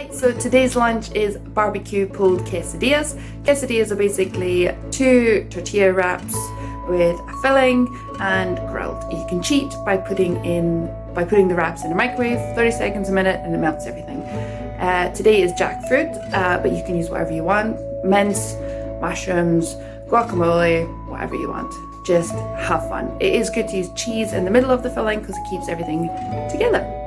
Hi, so today's lunch is barbecue pulled quesadillas. Quesadillas are basically 2 tortilla wraps with a filling and grilled. You can cheat by putting the wraps in the microwave, 30 seconds a minute, and it melts everything. Today is jackfruit, but you can use whatever you want. Mince, mushrooms, guacamole, whatever you want. Just have fun. It is good to use cheese in the middle of the filling because it keeps everything together.